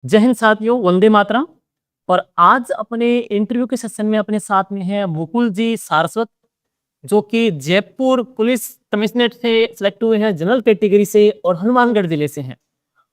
जय हिंद साथियों, वंदे मातरम। और आज अपने इंटरव्यू के सेशन में अपने साथ में है मुकुल जी सारस्वत, जो कि जयपुर पुलिस कमिश्नरेट से सिलेक्ट हुए हैं जनरल कैटेगरी से और हनुमानगढ़ जिले से हैं।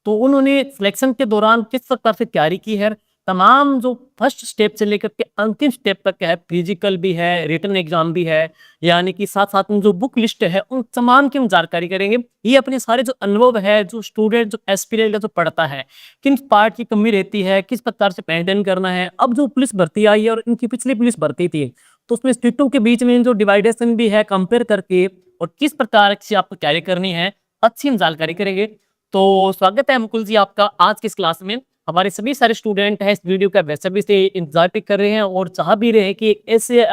तो उन्होंने सिलेक्शन के दौरान किस प्रकार से तैयारी की है, तमाम जो फर्स्ट स्टेप से लेकर के अंतिम स्टेप तक है, फिजिकल भी है, रिटन एग्जाम भी है, यानी कि साथ साथ में जो बुक लिस्ट है उन तमाम की हम जानकारी करेंगे। ये अपने सारे जो अनुभव है, जो स्टूडेंट जो एस्पिरेंट जो पढ़ता है, किन पार्ट की कमी रहती है, किस प्रकार से मेंटेन करना है। अब जो पुलिस भर्ती आई है और इनकी पिछली पुलिस भर्ती थी, तो उसमें स्टेटों के बीच में जो डिवाइडेशन भी है कंपेयर करके और किस प्रकार से आपको तैयारी करनी है, अच्छी हम जानकारी करेंगे। तो स्वागत है मुकुल जी आपका आज की इस क्लास में। हमारे सभी सारे स्टूडेंट हैं इस वीडियो का वैसे से इंतजार भी कर रहे हैं और चाह भी रहे हैं कि एक ऐसे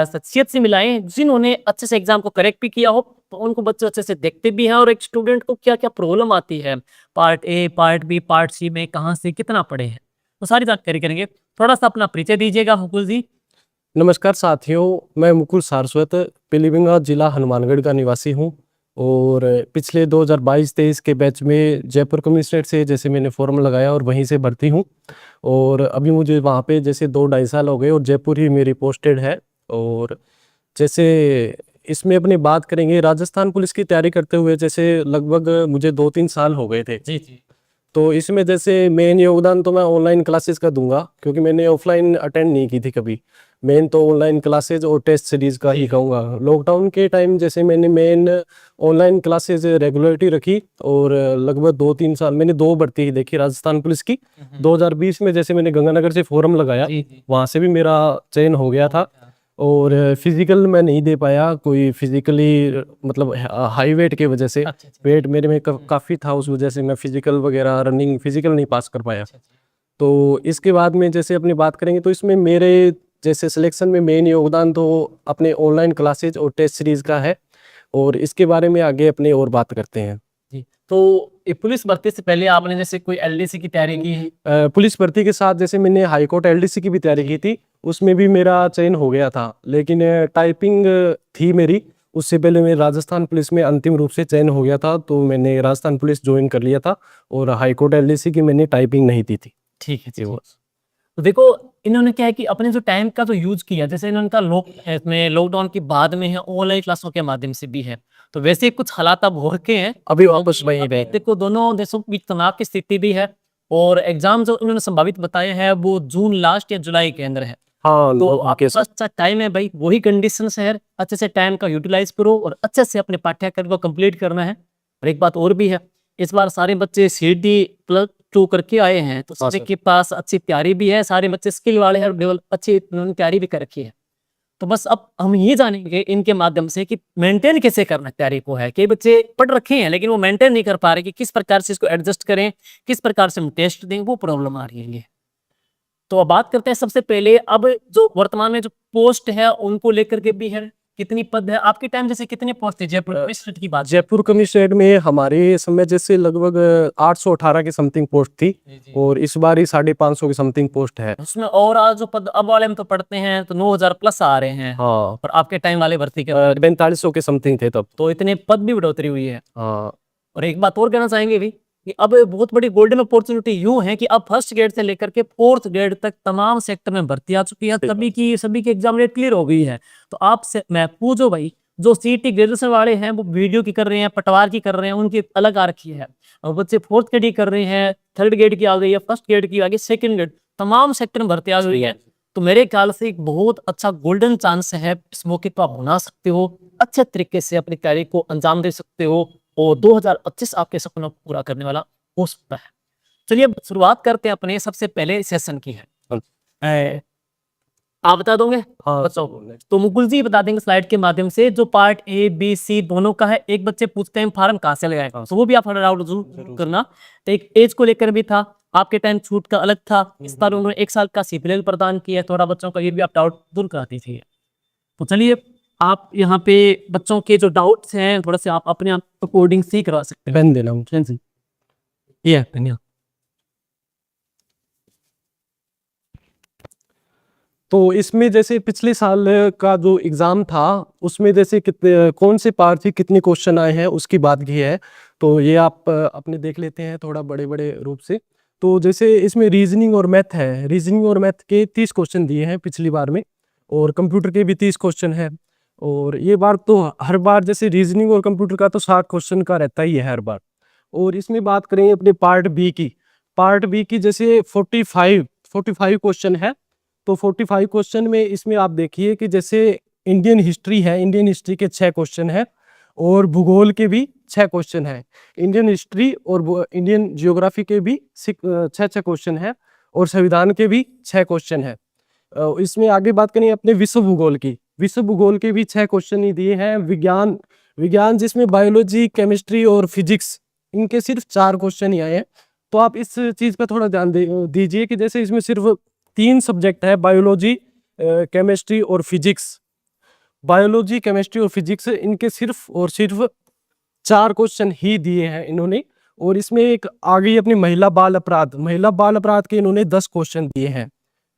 शख्सियत से मिलाएं जिन्होंने अच्छे से एग्जाम को करेक्ट भी किया हो, तो उनको बच्चे अच्छे से देखते भी हैं और एक स्टूडेंट को क्या क्या प्रॉब्लम आती है part A, part B, part C में कहाँ से कितना पढ़े हैं, तो सारी जानकारी करेंगे। थोड़ा सा अपना परिचय दीजिएगा मुकुल जी। नमस्कार साथियों, मैं मुकुल सारस्वत पीलीभीत जिला हनुमानगढ़ का निवासी हूं और पिछले 2022-23 के बैच में जयपुर कमिश्नरेट से जैसे मैंने फॉर्म लगाया और वहीं से भर्ती हूं। और अभी मुझे वहां पे जैसे 2-2.5 साल हो गए और जयपुर ही मेरी पोस्टेड है। और जैसे इसमें अपनी बात करेंगे राजस्थान पुलिस की तैयारी करते हुए, जैसे लगभग मुझे 2-3 साल हो गए थे। जी जी। तो इसमें जैसे मेन योगदान तो मैं ऑनलाइन क्लासेस का दूंगा, क्योंकि मैंने ऑफलाइन अटेंड नहीं की थी कभी। मेन तो ऑनलाइन क्लासेस और टेस्ट सीरीज का ही कहूँगा। लॉकडाउन के टाइम जैसे मैंने मेन ऑनलाइन क्लासेस रेगुलरिटी रखी और लगभग 2-3 साल मैंने 2 भर्ती ही देखी राजस्थान पुलिस की। 2020 में जैसे मैंने गंगानगर से फॉर्म लगाया, जी जी। वहाँ से भी मेरा चयन हो गया था। और फिजिकल मैं नहीं दे पाया, कोई फिजिकली मतलब हाई वेट की वजह से अच्छा अच्छा। वेट मेरे में काफ़ी था, उस वजह से मैं फिजिकल वगैरह रनिंग फिजिकल नहीं पास कर पाया। अच्छा अच्छा। तो इसके बाद में जैसे अपनी बात करेंगे तो इसमें मेरे जैसे सिलेक्शन में मेन योगदान तो अपने ऑनलाइन क्लासेज और टेस्ट सीरीज का है, और इसके बारे में आगे अपने और बात करते हैं। जी, तो ये पुलिस भर्ती से पहले आपने जैसे कोई एलडीसी की तैयारी की है? पुलिस भर्ती के साथ जैसे मैंने हाई कोर्ट एलडीसी की भी तैयारी की थी, उसमें भी मेरा चयन हो गया था। लेकिन टाइपिंग थी मेरी, उससे पहले मैं राजस्थान पुलिस में अंतिम रूप से चयन हो गया था, तो मैंने राजस्थान पुलिस ज्वाइन कर लिया था। और हाई कोर्ट एलडीसी की मैंने टाइपिंग नहीं दी थी। ठीक है जी, ये ठीक। वो तो देखो, इन्होंने क्या है कि अपने जो टाइम का जो यूज किया, जैसे इन्होंने कहा इसमें लॉकडाउन के बाद में है, ऑनलाइन क्लासों के माध्यम से भी है। तो वैसे कुछ हालात अब हो रखे हैं, अभी वापस वहीं पे। देखो दोनों देशों के बीच तनाव की स्थिति भी है और एग्जाम जो इन्होंने संभावित बताए हैं वो जून लास्ट या जुलाई के अंदर है। हाँ, तो लोग आपके के पास साथ। अच्छा टाइम है भाई, वही कंडीशन है, अच्छे से टाइम का यूटिलाइज करो और अच्छे से अपने पाठ्यक्रम को कंप्लीट करना है। और एक बात और भी है, इस बार सारे बच्चे सीडी प्लस टू करके आए हैं, तो हाँ सभी सर। के पास अच्छी तैयारी भी है, सारे बच्चे स्किल वाले हैं, लेवल अच्छी उन्होंने तैयारी भी कर रखी है। तो बस अब हम ये जानेंगे इनके माध्यम से कि मेंटेन कैसे करना है तैयारी को। है कई बच्चे पढ़ रखे हैं लेकिन वो मेंटेन नहीं कर पा रहे कि किस प्रकार से इसको एडजस्ट करें, किस प्रकार से हम टेस्ट दें, वो प्रॉब्लम आ रही है ये। तो अब बात करते हैं सबसे पहले, अब जो वर्तमान में जो पोस्ट है उनको लेकर के भी है, कितनी पद है आपके टाइम, जैसे कितने पोस्ट थे जयपुर कमिश्नरेट की बात? जयपुर कमिश्नरेट में हमारे समय जैसे लगभग 818 की समथिंग पोस्ट थी, जी, जी। और इस बार ही 550 की समथिंग पोस्ट है। उसमें और आज जो पद अब वाले में तो पढ़ते हैं तो 9,000 प्लस आ रहे हैं। हाँ, और आपके टाइम वाले भर्ती के 4500 के समथिंग थे तब। तो इतने पद भी बढ़ोतरी हुई है। हाँ। और एक बात और कहना चाहेंगे भी कि अब बहुत बड़ी गोल्डन अपॉर्चुनिटी यूं है कि अब फर्स्ट ग्रेड से लेकर के फोर्थ ग्रेड तक तमाम सेक्टर में भर्ती आ चुकी है, सभी की एग्जाम डेट क्लियर हो गई है। तो आपसे मैं पूछो भाई, जो सीटी ग्रेजुएशन वाले हैं वो वीडियो की कर रहे हैं, पटवार की कर रहे हैं, उनकी अलग आ रखी है। और बच्चे फोर्थ ग्रेड की कर रहे हैं, थर्ड ग्रेड की आ गई है, फर्स्ट ग्रेड की आ गई, सेकंड ग्रेड, तमाम सेक्टर में भर्ती आ गई है। तो मेरे ख्याल से एक बहुत अच्छा गोल्डन चांस है, इस मौके को आप बना सकते हो, अच्छे तरीके से अपनी तैयारी को अंजाम दे सकते हो और 2025 आपके सपनों को पूरा करने वाला हो सकता है। चलिए अब शुरुआत करते हैं अपने सबसे पहले सेशन की है। ए, आप बता दोगे? हाँ, बच्चों तो मुकुल जी बता देंगे स्लाइड के माध्यम से, जो पार्ट ए बी सी दोनों का है। एक बच्चे पूछते हैं फार्म कहाँ से लगाएगा, तो वो भी आप आउट जरूर करना। तो एक एज को लेकर भी था, आपके टाइम छूट का अलग था, इस बार उन्होंने 1 साल का सीपीएल प्रदान किया, थोड़ा बच्चों का ये भी आप डाउट दूर कराती थी। तो चलिए, आप यहाँ पे बच्चों के जो डाउट्स हैं थोड़ा से आप अपने आप अकॉर्डिंग से ही करवा सकते हैं। पेन देना मुझे। पेन से ये पेन यहाँ। तो इसमें जैसे पिछले साल का जो एग्जाम था, उसमें जैसे कितने कौन से पार्ट थी, कितने क्वेश्चन आए हैं, उसकी बात की है। तो ये आप अपने देख लेते हैं थोड़ा बड़े बड़े रूप से। तो जैसे इसमें रीजनिंग और मैथ है, रीजनिंग और मैथ के 30 क्वेश्चन दिए हैं पिछली बार में, और कंप्यूटर के भी 30 क्वेश्चन है। और ये बार तो हर बार जैसे रीजनिंग और कंप्यूटर का तो 60 क्वेश्चन का रहता ही है हर बार। और इसमें बात करें अपने पार्ट बी की जैसे 45 क्वेश्चन है। तो 45 क्वेश्चन में इसमें आप देखिए कि जैसे इंडियन हिस्ट्री है, इंडियन हिस्ट्री के 6 क्वेश्चन है, और भूगोल के भी 6 क्वेश्चन है। इंडियन हिस्ट्री और इंडियन जियोग्राफी के भी 6 क्वेश्चन है, और संविधान के भी 6 क्वेश्चन है। इसमें आगे बात करें अपने विश्व भूगोल के भी 6 क्वेश्चन ही दिए हैं। विज्ञान जिसमें बायोलॉजी, केमिस्ट्री और फिजिक्स, इनके सिर्फ 4 क्वेश्चन ही आए हैं। तो आप इस चीज पे थोड़ा ध्यान दीजिए कि जैसे इसमें सिर्फ 3 सब्जेक्ट है, बायोलॉजी, केमिस्ट्री और फिजिक्स। बायोलॉजी, केमिस्ट्री और फिजिक्स, इनके सिर्फ 4 क्वेश्चन ही दिए हैं इन्होंने। और इसमें एक आ गई अपनी महिला बाल अपराध के इन्होंने 10 क्वेश्चन दिए हैं।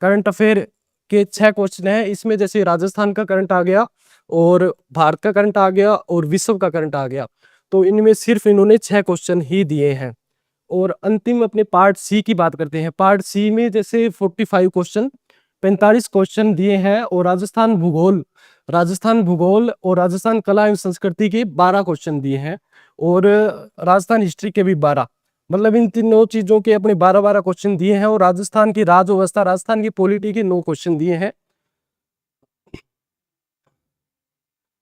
करंट अफेयर के 6 क्वेश्चन है। इसमें जैसे राजस्थान का करंट आ गया, और भारत का करंट आ गया, और विश्व का करंट आ गया। तो इनमें सिर्फ इन्होंने 6 क्वेश्चन ही दिए हैं। और अंतिम अपने पार्ट सी की बात करते हैं। पार्ट सी में जैसे 45 क्वेश्चन, 45 क्वेश्चन दिए हैं, और राजस्थान भूगोल और राजस्थान कला एवं संस्कृति के 12 क्वेश्चन दिए हैं, और राजस्थान हिस्ट्री के भी 12। मतलब इन तीनों चीजों के अपने 12 क्वेश्चन दिए हैं। और राजस्थान की राज व्यवस्था, राजस्थान की पॉलिटी के 9 क्वेश्चन दिए हैं।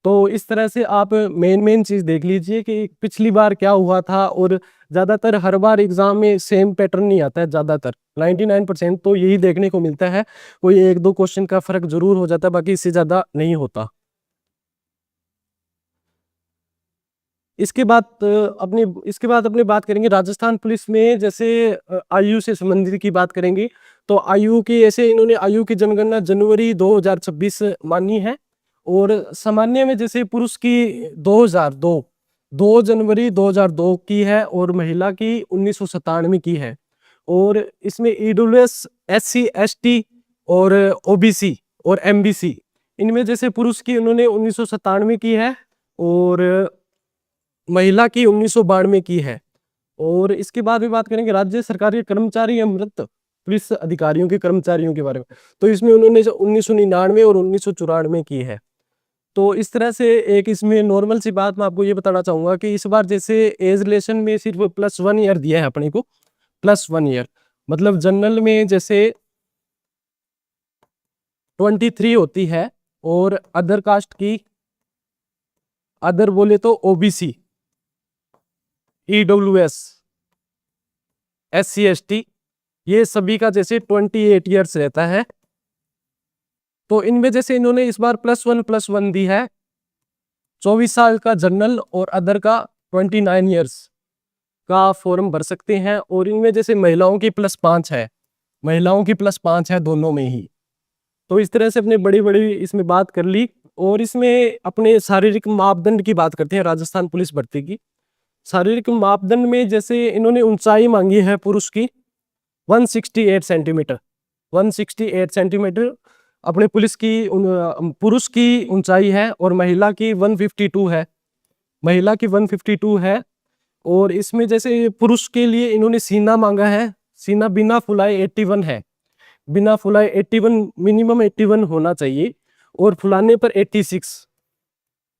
तो इस तरह से आप मेन चीज देख लीजिए कि पिछली बार क्या हुआ था। और ज्यादातर हर बार एग्जाम में सेम पैटर्न नहीं आता है, ज्यादातर 99% तो यही देखने को मिलता है। कोई 1-2 क्वेश्चन का फर्क जरूर हो जाता है, बाकी इससे ज्यादा नहीं होता। इसके बाद अपने बात करेंगे राजस्थान पुलिस में। जैसे आयु से संबंधित की बात करेंगे, तो आयु की ऐसे इन्होंने आयु की जनगणना जनवरी 2026 मानी है। और सामान्य में जैसे पुरुष की 2 जनवरी 2002 की है, और महिला की 1997 की है। और इसमें ईडब्ल्यूएस, SC ST और OBC और MBC, इनमें जैसे पुरुष की उन्होंने 1997 की है, और महिला की 1992 की है। और इसके बाद भी बात करेंगे राज्य सरकारी कर्मचारी या मृत पुलिस अधिकारियों के कर्मचारियों के बारे में। तो इसमें उन्होंने 1999 और 1994 की है। तो इस तरह से एक इसमें नॉर्मल सी बात मैं आपको ये बताना चाहूंगा कि इस बार जैसे एज रिलेशन में सिर्फ +1 ईयर दिया है अपने को, +1 ईयर। मतलब जनरल में जैसे 23 होती है, और अदर कास्ट की, अदर बोले तो OBC, EWS, SC ST, ये सभी का जैसे 28 ईयर्स रहता है। तो इनमें जैसे इन्होंने इस बार +1 दी है। 24 साल का जनरल और अदर का 29 ईयर्स का फॉर्म भर सकते हैं। और इनमें जैसे महिलाओं की +5 है दोनों में ही। तो इस तरह से अपने बड़ी इसमें बात कर ली। और इसमें अपने शारीरिक मापदंड की बात करते हैं राजस्थान पुलिस भर्ती की। शारीरिक मापदंड में जैसे इन्होंने ऊंचाई मांगी है पुरुष की 168 सेंटीमीटर अपने पुरुष की ऊंचाई है, और महिला की 152 है। और इसमें जैसे पुरुष के लिए इन्होंने सीना मांगा है, सीना बिना फुलाए 81 है, बिना फुलाए 81, मिनिमम 81 होना चाहिए, और फुलाने पर 86।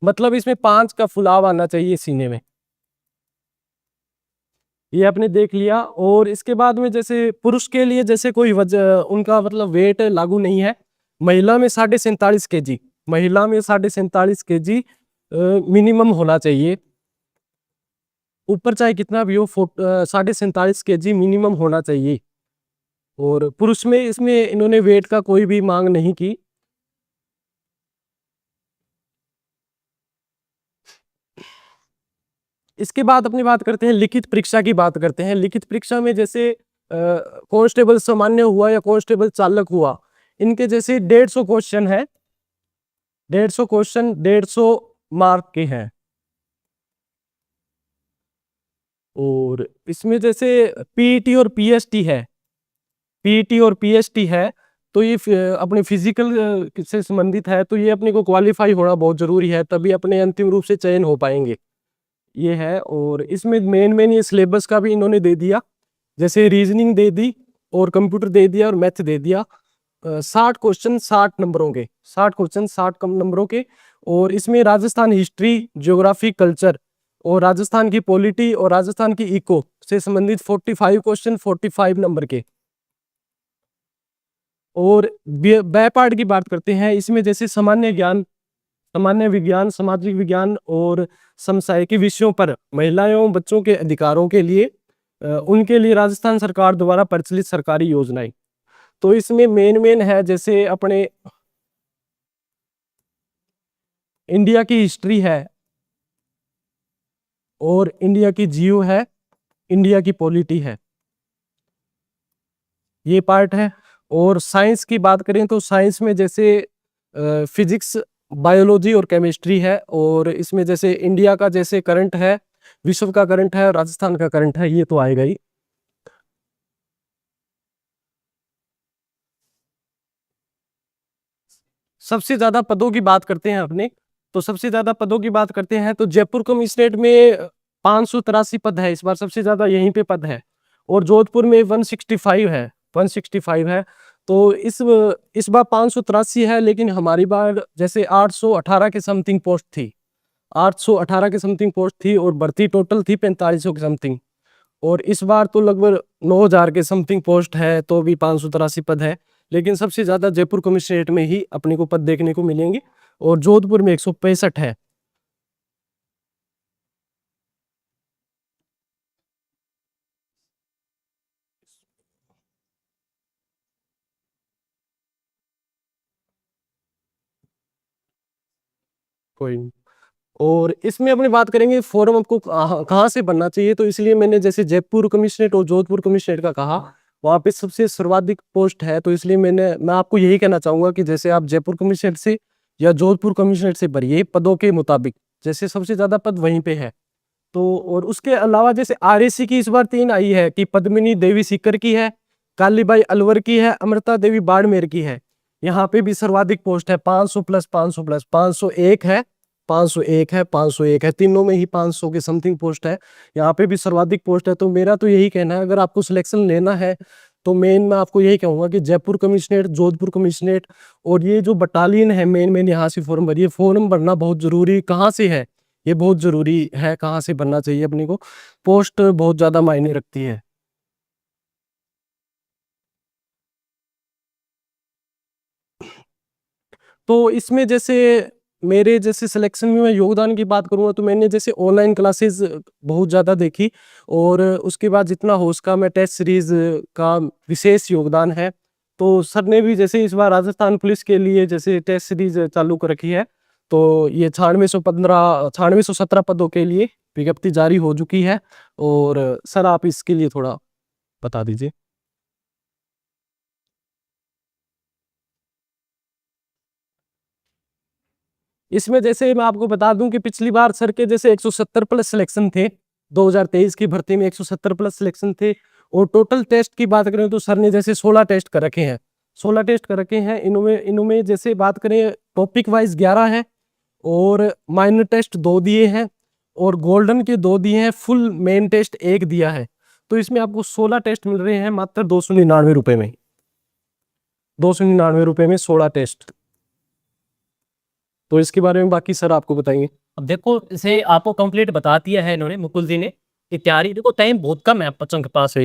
मतलब इसमें 5 का फुलाव आना चाहिए सीने में। ये आपने देख लिया। और इसके बाद में जैसे पुरुष के लिए जैसे कोई वजह उनका मतलब वेट लागू नहीं है। महिला में 47.5 kg, महिला में 47.5 kg मिनिमम होना चाहिए। ऊपर चाहे कितना भी हो 47.5 kg मिनिमम होना चाहिए। और पुरुष में इसमें इन्होंने वेट का कोई भी मांग नहीं की। इसके बाद अपनी बात करते हैं लिखित परीक्षा की बात करते हैं। लिखित परीक्षा में जैसे कांस्टेबल सामान्य हुआ या कांस्टेबल चालक हुआ, इनके जैसे 150 क्वेश्चन है, 150 क्वेश्चन 150 मार्क के हैं। और इसमें जैसे पीईटी और पीएसटी है, तो ये अपने फिजिकल से संबंधित है। तो ये अपने को क्वालिफाई होना बहुत जरूरी है, तभी अपने अंतिम रूप से चयन हो पाएंगे, ये है। और इसमें मेन ये सिलेबस का भी इन्होंने दे दिया। जैसे रीजनिंग दे दी और कंप्यूटर दे दिया और मैथ दे दिया। 60 क्वेश्चन 60 नंबरों के, 60 क्वेश्चन 60 कम नंबरों के। और इसमें राजस्थान हिस्ट्री, ज्योग्राफी, कल्चर और राजस्थान की पॉलिटी और राजस्थान की इको से संबंधित 45 क्वेश्चन 45 नंबर के। और बाय पार्ट की बात करते हैं, इसमें जैसे सामान्य ज्ञान, सामान्य विज्ञान, सामाजिक विज्ञान और समसामयिक विषयों पर महिलाओं एवं बच्चों के अधिकारों के लिए उनके लिए राजस्थान सरकार द्वारा प्रचलित सरकारी योजनाएं। तो इसमें मेन है जैसे अपने इंडिया की हिस्ट्री है और इंडिया की जियो है, इंडिया की पॉलिटी है, ये पार्ट है। और साइंस की बात करें तो साइंस में जैसे फिजिक्स, बायोलॉजी और केमिस्ट्री है। और इसमें जैसे इंडिया का जैसे करंट है, विश्व का करंट है और राजस्थान का करंट है, ये तो आएगा ही। सबसे ज्यादा पदों की बात करते हैं अपने, तो सबसे ज्यादा पदों की बात करते हैं तो जयपुर कमिश्नरेट में 583 पद है, इस बार सबसे ज्यादा यहीं पे पद है। और जोधपुर में 165 है, 165 है। तो इस बार 583 है, लेकिन हमारी बार जैसे 818 के समथिंग पोस्ट थी, 818 के समथिंग पोस्ट थी और भर्ती टोटल थी 4500 के समथिंग। और इस बार तो लगभग 9000 के समथिंग पोस्ट है, तो भी 583 पद है। लेकिन सबसे ज्यादा जयपुर कमिश्नरेट में ही अपने को पद देखने को मिलेंगे और जोधपुर में 165 है। कोई नहीं। और इसमें अपनी बात करेंगे फॉर्म आपको कहाँ से बनना चाहिए, तो इसलिए मैंने जैसे जयपुर कमिश्नरेट और जोधपुर कमिश्नरेट का कहा, वहाँ पे सबसे सर्वाधिक पोस्ट है। तो इसलिए मैं आपको यही कहना चाहूंगा कि जैसे आप जयपुर कमिश्नरेट से या जोधपुर कमिश्नरेट से भरिए पदों के मुताबिक, जैसे सबसे ज्यादा पद वहीं पे है। तो और उसके अलावा जैसे आरएसी की इस बार 3 आई है कि पद्मिनी देवी सीकर की है, कालीबाई अलवर की है, अमृता देवी बाड़मेर की है। यहाँ पे भी सर्वाधिक पोस्ट है, 500 प्लस 500 प्लस 501 है, 501 है, 501 है, तीनों में ही 500 के समथिंग पोस्ट है। यहाँ पे भी सर्वाधिक पोस्ट है। तो मेरा तो यही कहना है, अगर आपको सिलेक्शन लेना है तो मेन मैं आपको यही कहूंगा कि जयपुर कमिश्नरेट, जोधपुर कमिश्नरेट और ये जो बटालियन है मेन यहाँ से फॉर्म भरिए। फॉर्म भरना बहुत जरूरी कहाँ से है, ये बहुत जरूरी है, कहाँ से बनना चाहिए अपने को, पोस्ट बहुत ज्यादा मायने रखती है। तो इसमें जैसे मेरे जैसे सिलेक्शन में मैं योगदान की बात करूंगा तो मैंने जैसे ऑनलाइन क्लासेस बहुत ज़्यादा देखी और उसके बाद जितना हो सका मैं टेस्ट सीरीज का विशेष योगदान है। तो सर ने भी जैसे इस बार राजस्थान पुलिस के लिए जैसे टेस्ट सीरीज चालू कर रखी है। तो ये 9617 पदों के लिए विज्ञप्ति जारी हो चुकी है। और सर आप इसके लिए थोड़ा बता दीजिए। इसमें जैसे मैं आपको बता दूं कि पिछली बार सर के जैसे 170 प्लस सिलेक्शन थे, 2023 की भर्ती में 170 प्लस सिलेक्शन थे। और टोटल टेस्ट की बात करें तो सर ने जैसे 16 टेस्ट कर रखे हैं, 16 टेस्ट कर रखे हैं। इनमें जैसे बात करें टॉपिक वाइज 11 है और माइनर टेस्ट 2 दिए हैं और गोल्डन के 2 दिए हैं, फुल मेन टेस्ट 1 दिया है। तो इसमें आपको 16 टेस्ट मिल रहे हैं मात्र 299 रुपए में, 299 रुपए में 16 टेस्ट। तो इसके बारे में बाकी सर आपको बताएंगे। अब देखो, जैसे आपको कंप्लीट बता दिया है इन्होंने, मुकुल जी ने, कि तैयारी देखो टाइम बहुत कम है बच्चों के पास।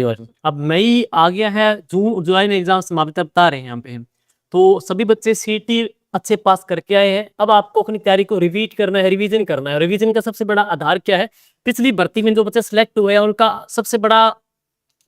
अब मई आ गया है, जून जुलाई में एग्जाम समाप्त बता रहे हैं यहाँ पे हम। तो सभी बच्चे सीटी अच्छे पास करके आए हैं। अब आपको अपनी तैयारी को रिवीट करना है, रिवीजन करना है। रिवीजन का सबसे बड़ा आधार क्या है, पिछली भर्ती में जो बच्चे सिलेक्ट हुए हैं उनका सबसे बड़ा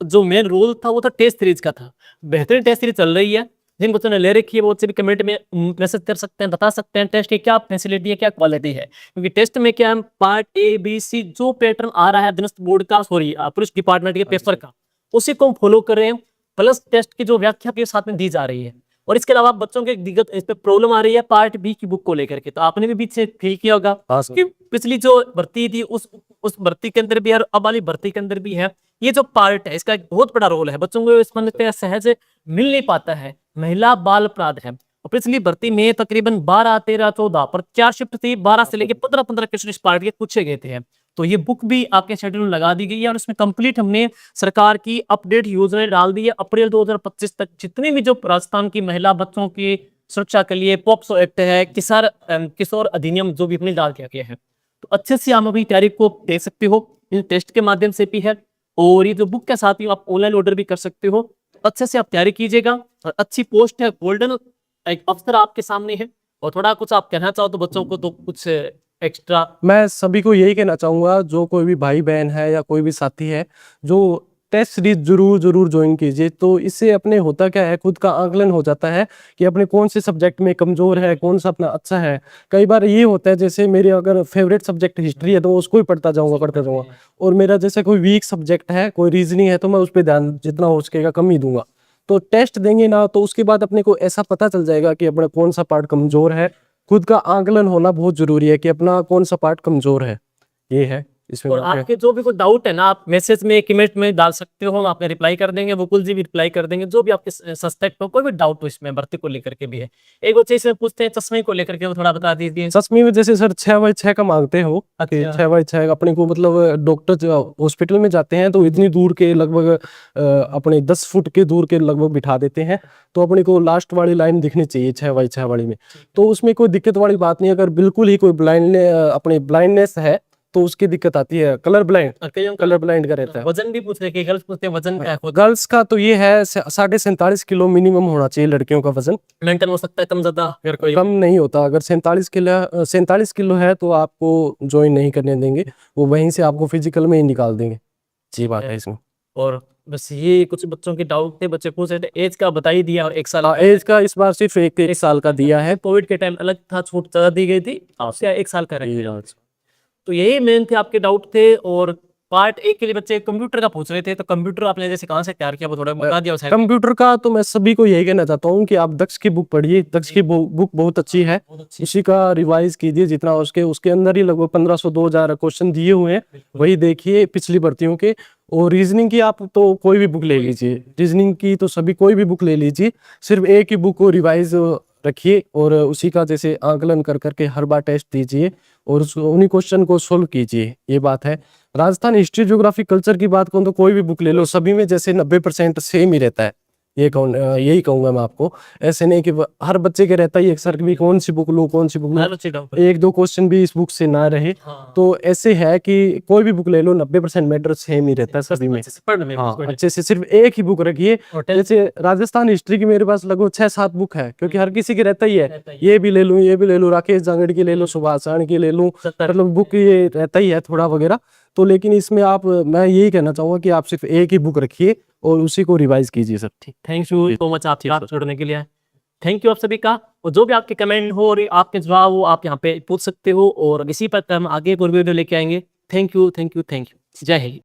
जो मेन रोल था वो था टेस्ट सीरीज का था। बेहतरीन टेस्ट सीरीज चल रही है, जिन बच्चों ने ले रखी है वो बच्चे भी कमेंट में मैसेज कर सकते हैं, बता सकते हैं टेस्ट की क्या फैसिलिटी है, क्या क्वालिटी है। क्योंकि टेस्ट में क्या है, पार्ट ए बी सी जो पैटर्न आ रहा है अधीनस्थ बोर्ड का, सॉरी पुलिस डिपार्टमेंट के पेपर का, उसी को हम फॉलो कर रहे हैं। प्लस टेस्ट की जो व्याख्या के साथ में दी जा रही है। और इसके अलावा बच्चों के दिक्कत इस पे प्रॉब्लम आ रही है पार्ट बी की बुक को लेकर के, तो आपने भी बीच से फील किया होगा कि पिछली जो भर्ती थी उस भर्ती के अंदर भी और अब वाली भर्ती के अंदर भी है, ये जो पार्ट है इसका एक बहुत बड़ा रोल है। बच्चों को इसमें सहज मिल नहीं पाता है, महिला बाल अपराध है। और पिछली भर्ती में तकरीबन 12, 13, 14 पर 4 शिफ्ट थी, 12 से लेकर 15 क्वेश्चन इस पार्ट के पूछे गए थे। तो ये बुक भी आपके शेड्यूल में लगा दी गई है और इसमें कंप्लीट हमने सरकार की अपडेट योजनाएं डाल दी है। अप्रैल 2025 तक जितने भी जो राजस्थान की महिला बच्चों की सुरक्षा के लिए पॉक्सो एक्ट है, किशोर अधिनियम जो भी अपने डाल दिया गया है, तो अच्छे से आप अभी तैयारी को दे सकते हो, इन टेस्ट के माध्यम से भी है। और ये जो बुक के साथ ही आप ऑनलाइन ऑर्डर भी कर सकते हो। अच्छे से आप तैयारी कीजिएगा और अच्छी पोस्ट है, गोल्डन एक अवसर आपके सामने है। और थोड़ा कुछ आप कहना चाहो तो बच्चों को तो कुछ एक्स्ट्रा। मैं सभी को यही कहना चाहूँगा, जो कोई भी भाई बहन है या कोई भी साथी है, जो टेस्ट सीरीज जरूर ज्वाइन कीजिए। तो इससे अपने होता क्या है, खुद का आकलन हो जाता है कि अपने कौन से सब्जेक्ट में कमजोर है, कौन सा अपना अच्छा है। कई बार ये होता है, जैसे मेरे अगर फेवरेट सब्जेक्ट हिस्ट्री है तो उसको ही पढ़ता जाऊंगा, और मेरा जैसे कोई वीक सब्जेक्ट है, कोई रीजनिंग है, तो मैं उस पर ध्यान जितना हो सकेगा कम ही दूंगा। तो टेस्ट देंगे ना, तो उसके बाद अपने को ऐसा पता चल जाएगा कि अपना कौन सा पार्ट कमजोर है। खुद का आकलन होना बहुत जरूरी है कि अपना कौन सा पार्ट कमजोर है, ये है इसमें। और आपके जो भी कोई डाउट है ना, आप मैसेज में, कमेंट में डाल सकते हो, हम आपने रिप्लाई कर देंगे, मुकुल जी भी रिप्लाई कर देंगे। जो भी आपके सस्पेक्ट हो, कोई भी डाउट हो इसमें भर्ती को लेकर के भी है। एक बच्चे इसमें पूछते हैं चश्मे को लेकर के, वो थोड़ा बता दीजिए। चश्मे में जैसे सर 6x6 का मांगते हो, 6x6 अपने को, मतलब डॉक्टर हॉस्पिटल में जाते हैं तो इतनी दूर के लगभग अपने 10 फुट के दूर के लगभग बिठा देते हैं, तो अपने को लास्ट वाली लाइन दिखनी चाहिए 6x6 वाली में। तो उसमें कोई दिक्कत वाली बात नहीं। अगर बिल्कुल ही कोई अपनी ब्लाइंडनेस है तो उसकी दिक्कत आती है। कलर ब्लाइंड का रहता है। वजन भी पूछ रहे हैं, गर्ल्स पूछते हैं वजन क्या है? गर्ल्स का तो ये है 47.5 किलो मिनिमम होना चाहिए लड़कियों का वजन। मेंटेन हो सकता है कम ज्यादा, अगर कोई कम नहीं होता। अगर 47 किलो है तो आपको ज्वाइन नहीं करने देंगे, वो वहीं से आपको फिजिकल में ही निकाल देंगे। जी बात है इसमें। और बस ये कुछ बच्चों के डाउट थे, बच्चे पूछ रहे थे। एज का बता ही दिया, और 1 साल एज का इस बार सिर्फ एक साल का दिया है। कोविड के टाइम अलग था, छूट ज्यादा दी गई थी, आपसे 1 साल का रखा। तो यही मेन थे आपके डाउट थे। और पार्ट 1 के लिए बच्चे कंप्यूटर का पूछ रहे थे, तो कंप्यूटर आपने जैसे कहाँ से तैयार किया वो थोड़ा बता दिया शायद। कंप्यूटर का तो मैं सभी को यही कहना चाहता हूँ कि आप दक्ष की बुक पढ़िए। दक्ष की बुक बहुत अच्छी है, इसी का रिवाइज कीजिए जितना उसके अंदर ही लगभग 1500-2000 क्वेश्चन दिए हुए हैं, वही देखिए पिछली भर्तियों के। और रीजनिंग की आप तो कोई भी बुक ले लीजिए, रीजनिंग की तो सभी कोई भी बुक ले लीजिए, सिर्फ एक ही बुक को रिवाइज रखिए और उसी का जैसे आकलन कर करके हर बार टेस्ट दीजिए और उन्हीं क्वेश्चन को सोल्व कीजिए। ये बात है। राजस्थान हिस्ट्री, ज्योग्राफी, कल्चर की बात करूँ तो कोई भी बुक ले लो, सभी में जैसे 90% सेम ही रहता है। यही कहूंगा मैं आपको। ऐसे नहीं कि हर बच्चे के रहता ही एक सर भी कौन सी बुक लूं, कौन सी बुक लूं, 1-2 क्वेश्चन भी इस बुक से ना रहे। तो ऐसे है कि कोई भी बुक ले लो, 90% मैटर सेम ही रहता है सभी में। अच्छे से सिर्फ एक ही बुक रखिए। जैसे राजस्थान हिस्ट्री की मेरे पास लगभग 6-7 बुक है, क्योंकि हर किसी के रहता ही है, ये भी ले लूं, ये भी ले लूं, राकेश जांगड़ की ले लो, सुभाष आन की ले लूं, मतलब बुक ये रहता ही है थोड़ा वगैरह। तो लेकिन इसमें मैं यही कहना चाहूंगा कि आप सिर्फ एक ही बुक रखिए और उसी को रिवाइज कीजिए सर। ठीक, थैंक यू सो मच आपसे बात जोड़ने के लिए। थैंक यू आप सभी का। और जो भी आपके कमेंट हो और आपके जवाब हो, आप यहाँ पे पूछ सकते हो, और इसी पर हम आगे एक और वीडियो लेके आएंगे। Thank you, thank you, thank you. जय हिंद।